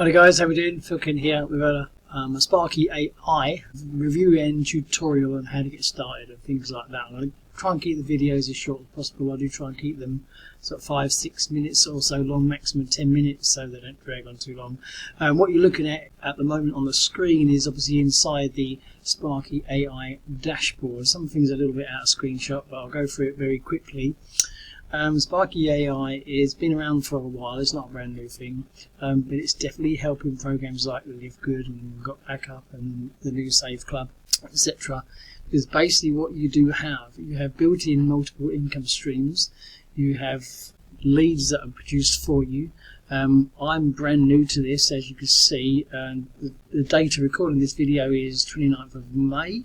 Hi guys, how we doing? Phil Ken here. We've got a Sparky AI review and tutorial on how to get started and things like that. I'm going to try and keep the videos as short as possible. I do try and keep them sort of 5-6 minutes or so long, maximum 10 minutes, so they don't drag on too long. What you're looking at the moment on the screen is obviously inside the Sparky AI dashboard. Some things are a little bit out of screenshot, but I'll go through it very quickly. Sparky AI has been around for a while. It's not a brand new thing, but it's definitely helping programs like Live Good and We've Got Backup and the new Save Club, etc. Because basically what you do have, you have built-in multiple income streams. You have leads that are produced for you. I'm brand new to this, as you can see. The data recording this video is 29th of May.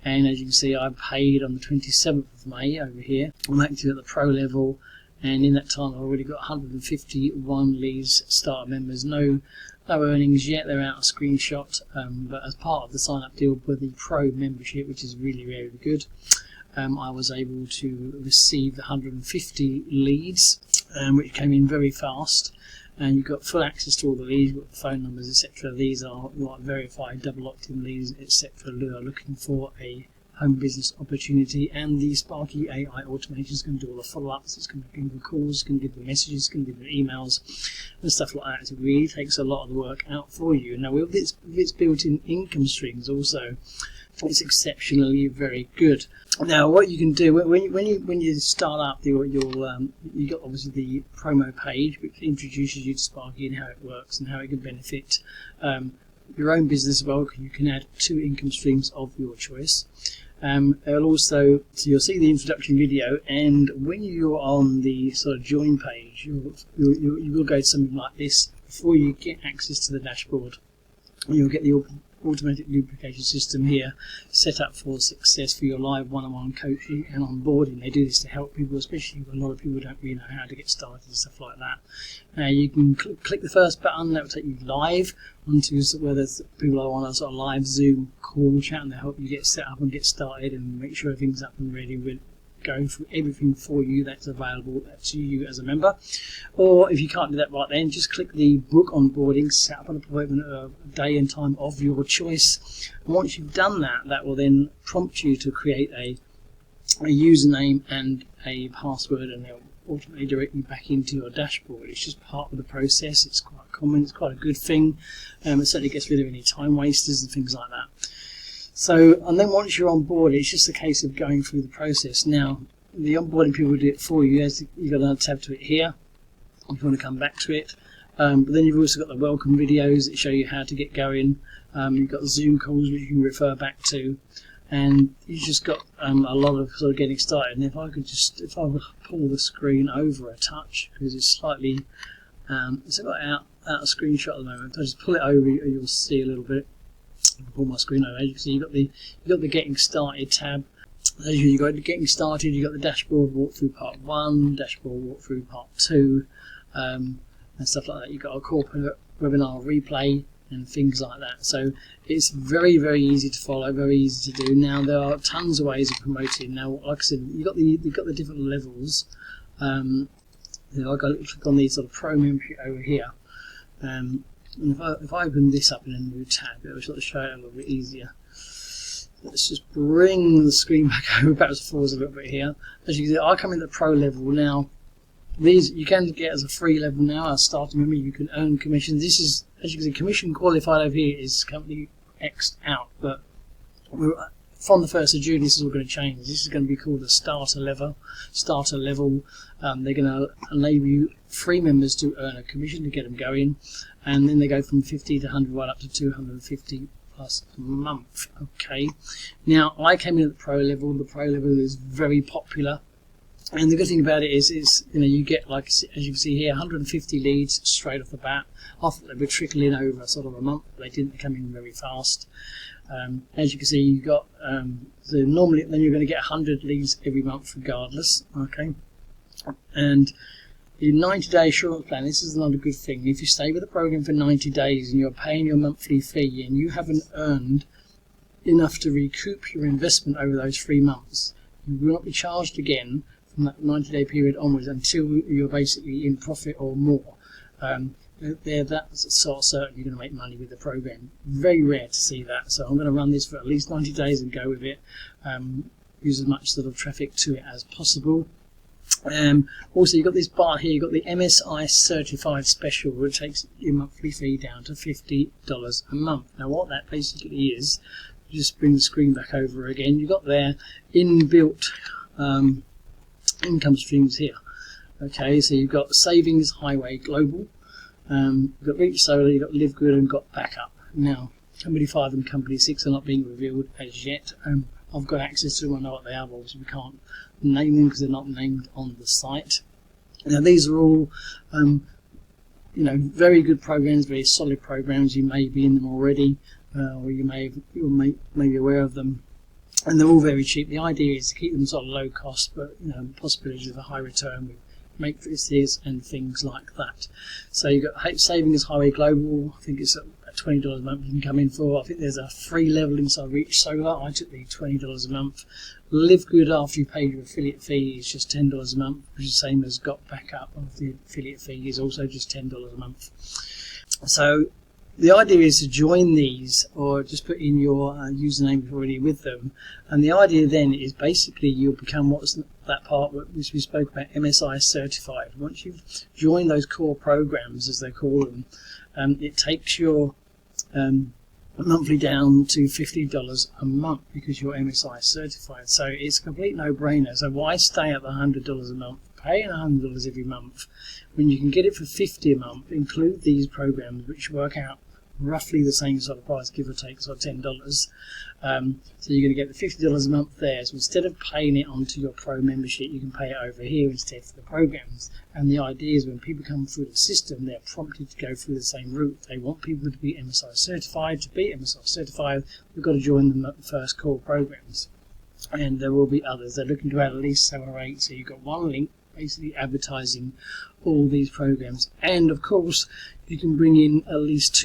And as you can see, I paid on the 27th of May over here. I'm active at the pro level, and in that time I've already got 151 leads, starter members. No earnings yet, they're out of screenshot, but as part of the sign up deal with the pro membership, which is really, really good, I was able to receive 150 leads, which came in very fast. And you've got full access to all the leads, you've got the phone numbers, etc. These are like verified, double opt-in leads, etc. who are looking for a home business opportunity. And the Sparky AI automation is going to do all the follow-ups. It's going to give them calls, it's going to give them messages, it's going to give them emails and stuff like that. It really takes a lot of the work out for you. Now with its built-in income streams also, it's exceptionally very good. Now, what you can do when you start up, you got obviously the promo page, which introduces you to Sparky and how it works and how it can benefit your own business as well. You can add 2 income streams of your choice. It'll also, so you'll see the introduction video, and when you're on the sort of join page, you will go to something like this before you get access to the dashboard. You'll get the automatic duplication system here set up for success for your live one-on-one coaching and onboarding. They do this to help people, especially when a lot of people don't really know how to get started and stuff like that. You can click the first button, that will take you live onto where there's people are on a sort of live Zoom call chat, and they'll help you get set up and get started and make sure everything's up and ready. We'll go through everything for you that's available to you as a member. Or if you can't do that right then, just click the book onboarding, set up an appointment at a day and time of your choice. And once you've done that, that will then prompt you to create a username and a password, and they'll ultimately direct you back into your dashboard. It's just part of the process. It's quite common, it's quite a good thing. It certainly gets rid of any time wasters and things like that. So, and then once you're on board, it's just a case of going through the process. Now, the onboarding people do it for you. You've got another tab to it here, if you want to come back to it. But then you've also got the welcome videos that show you how to get going. You've got the Zoom calls which you can refer back to, and you've just got a lot of sort of getting started. And if I pull the screen over a touch, because it's slightly, it's got out of screenshot at the moment. If I just pull it over, you'll see a little bit. Pull my screen over. As you can see, you've got the Getting Started tab. As you got the Getting Started, you've got the dashboard walkthrough part 1, dashboard walkthrough part 2, and stuff like that. You've got a corporate webinar replay and things like that. So it's very, very easy to follow, very easy to do. Now there are tons of ways of promoting. Now, like I said, you've got the different levels. I click on the sort of pro membership over here. And if I open this up in a new tab, it'll sort of show it a little bit easier. Let's just bring the screen back over, backwards and forwards a little bit here. As you can see, I come in at the pro level now. These you can get as a free level now. As starting member, you can earn commission. This is, as you can see, commission qualified over here is currently X'd out, but from the 1st of June, this is all going to change. This is going to be called a starter level. They're going to enable you free members to earn a commission to get them going, and then they go from 50 to 100 right up to 250 plus a month. Okay. Now I came in at the pro level. The pro level is very popular, and the good thing about it is you get, like as you can see here, 150 leads straight off the bat. I thought they were trickling over sort of a month, but they didn't. They come in very fast. As you can see, you got so normally then you're going to get 100 leads every month regardless. Okay, and the 90-day assurance plan, this is another good thing. If you stay with the program for 90 days and you're paying your monthly fee and you haven't earned enough to recoup your investment over those 3 months, you will not be charged again from that 90-day period onwards until you're basically in profit or more. they're that sort of certain you're going to make money with the program. Very rare to see that. So I'm going to run this for at least 90 days and go with it. Use as much sort of traffic to it as possible. Also, you've got this bar here. You've got the MSI Certified Special, which takes your monthly fee down to $50 a month. Now, what that basically is, just bring the screen back over again. You've got their inbuilt income streams here. Okay, so you've got Savings, Highway, Global. You've got Reach Solar, you've got Live Good, and got Backup. Now, Company 5 and Company 6 are not being revealed as yet. I've got access to them, I know what they are, but obviously we can't name them because they're not named on the site. Now, these are all, very good programs, very solid programs. You may be in them already, or you may be aware of them. And they're all very cheap. The idea is to keep them sort of low cost, but possibilities of a high return with matrices and things like that. So you've got Savings Highway Global. I think it's at $20 a month you can come in for. I think there's a free level inside Reach Solar. I took the $20 a month. Live Good, after you pay your affiliate fee, is just $10 a month, which is the same as Got Backup. The affiliate fee is also just $10 a month. So the idea is to join these, or just put in your username already with them, and the idea then is basically you'll become what's that part which we spoke about, MSI certified. Once you've joined those core programs, as they call them, it takes your monthly down to $50 a month because you're MSI certified. So it's a complete no-brainer. So why stay at the $100 a month, paying $100 every month, when you can get it for $50 a month, include these programs which work out roughly the same sort of price, give or take, sort of $10. So you're going to get the $50 a month there. So instead of paying it onto your pro membership, you can pay it over here instead for the programs. And the idea is when people come through the system, they're prompted to go through the same route. They want people to be MSI certified. To be MSI certified, we've got to join them at the first core programs. And there will be others. They're looking to add at least 7 or 8. So you've got one link basically advertising all these programs. And of course, you can bring in at least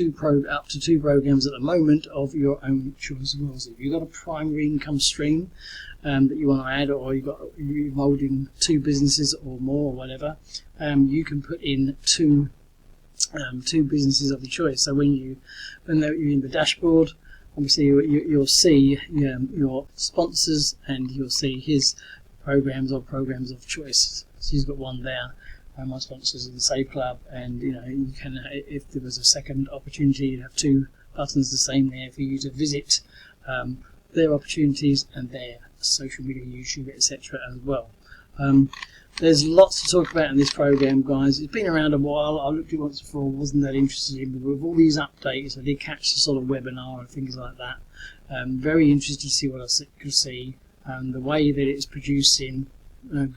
up to two programs at the moment of your own choice as well. So if you've got a primary income stream that you want to add, or you're involved in 2 businesses or more or whatever, you can put in two businesses of your choice. So when you're in the dashboard, obviously you'll see your sponsors, and you'll see his programs or programs of choice. So he's got one there. My sponsors in the Save Club, and you can, if there was a second opportunity, you'd have 2 buttons the same there for you to visit their opportunities and their social media, YouTube, etc. as well. There's lots to talk about in this program, guys. It's been around a while. I looked at it once before, wasn't that interested in, but with all these updates, I did catch the sort of webinar and things like that. Very interested to see what I could see. The way that it's producing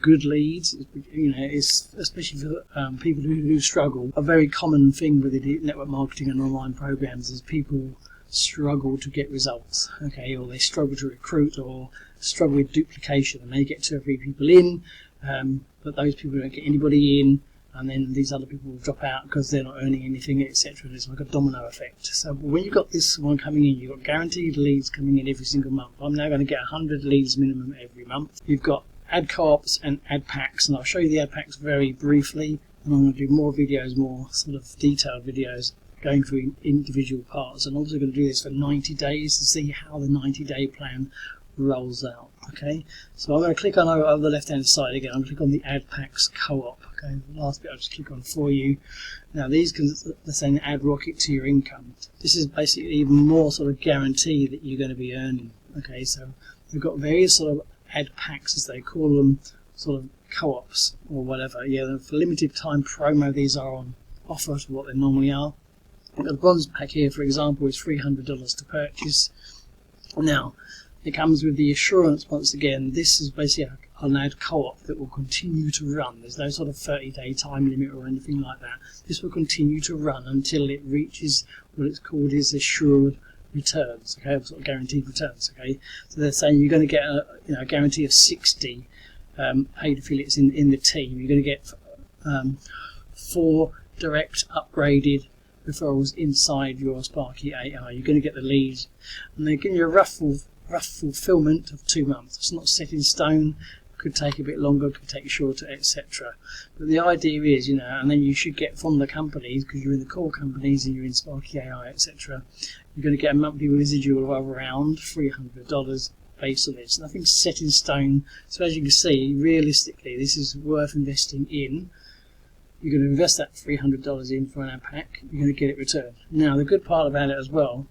good leads, it's especially for people who struggle. A very common thing with the network marketing and online programs is people struggle to get results, okay, or they struggle to recruit, or struggle with duplication, and they get 2 or 3 people in, but those people don't get anybody in, and then these other people will drop out because they're not earning anything, etc. It's like a domino effect. So when you've got this one coming in, you've got guaranteed leads coming in every single month. I'm now going to get 100 leads minimum every month. You've got ad co-ops and ad packs, and I'll show you the ad packs very briefly, and I'm going to do more videos, more sort of detailed videos going through individual parts, and also going to do this for 90 days to see how the 90-day plan rolls out. Okay, so I'm going to click on over the left hand side again. I'm going to click on the ad packs co-op. Okay, the last bit I'll just click on for you. Now these can, let's say, add rocket to your income. This is basically even more sort of guarantee that you're going to be earning. Okay, so we've got various sort of ad packs, as they call them, sort of co-ops or whatever. Yeah, for limited time promo, these are on offer to what they normally are. The bronze pack here, for example, is $300 to purchase. Now, it comes with the assurance once again. This is basically an ad co-op that will continue to run. There's no sort of 30-day time limit or anything like that. This will continue to run until it reaches what it's called is assured returns, okay, sort of guaranteed returns, okay. So they're saying you're going to get a guarantee of 60 paid affiliates in the team. You're going to get 4 direct upgraded referrals inside your Sparky AI. You're going to get the leads, and they're giving you a rough fulfillment of 2 months. It's not set in stone. could take a bit longer, could take shorter, etc. But the idea is, and then you should get from the companies, because you're in the core companies and you're in Sparky AI, etc. You're going to get a monthly residual of around $300 based on this. Nothing's set in stone. So as you can see, realistically, this is worth investing in. You're going to invest that $300 in for an ad pack. You're going to get it returned. Now, the good part about it as well,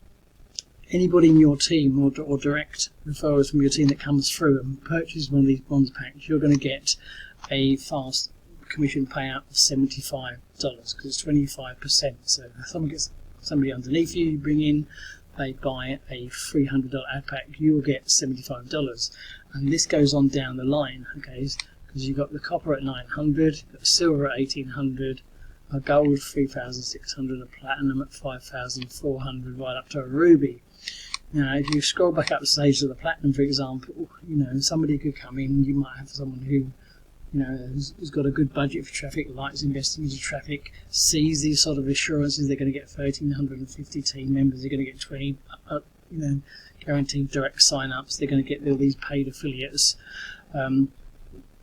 anybody in your team or direct referrals from your team that comes through and purchases one of these bonds packs, you're going to get a fast commission payout of $75 because it's 25%. So if someone gets somebody underneath you, you bring in, they buy a $300 ad pack, you'll get $75. And this goes on down the line, okay? Because you've got the copper at 900, you've got the silver at 1800, a gold 3600, a platinum at 5400, right up to a ruby. Now, if you scroll back up the stage of the platinum, for example, somebody could come in. You might have someone who, who's got a good budget for traffic, likes investing into traffic, sees these sort of assurances. They're going to get 1,350 team members. They're going to get 20, guaranteed direct sign-ups. They're going to get all these paid affiliates.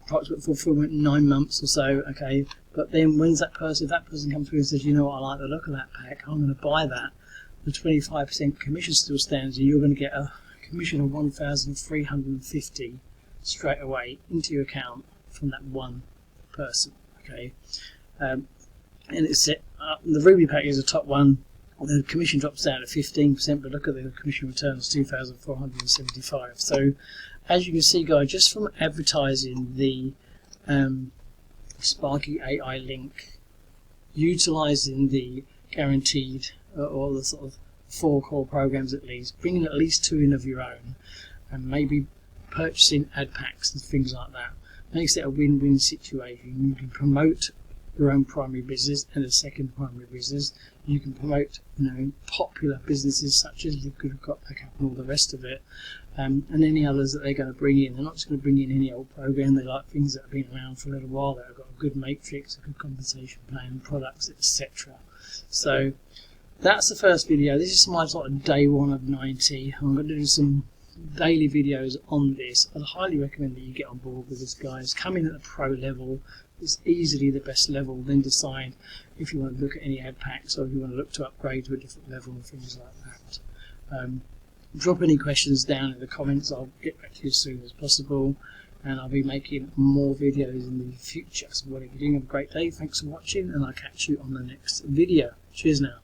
Approximate fulfillment in 9 months or so. Okay, but then if that person comes through and says, you know what, I like the look of that pack, I'm going to buy that. The 25% commission still stands, and you're going to get a commission of $1,350 straight away into your account from that one person. Okay, and it's set up. The Ruby pack is the top one. The commission drops down to 15%, but look at the commission returns, $2,475. So, as you can see, guys, just from advertising the Sparky AI link, utilizing the guaranteed or the sort of 4 core programs at least, bringing at least 2 in of your own, and maybe purchasing ad packs and things like that, makes it a win-win situation. You can promote your own primary business and a second primary business. You can promote, popular businesses such as Live Good, Got Back Up and all the rest of it, and any others that they're going to bring in. They're not just going to bring in any old program. They like things that have been around for a little while, that have got a good matrix, a good compensation plan, products, etc. So that's the first video. This is my sort of day 1 of 90. I'm going to do some daily videos on this. I'd highly recommend that you get on board with this, guys. Come in at the pro level. It's easily the best level. Then decide if you want to look at any ad packs or if you want to look to upgrade to a different level and things like that. Drop any questions down in the comments. I'll get back to you as soon as possible, and I'll be making more videos in the future. So whatever you're doing, have a great day. Thanks for watching, and I'll catch you on the next video. Cheers now.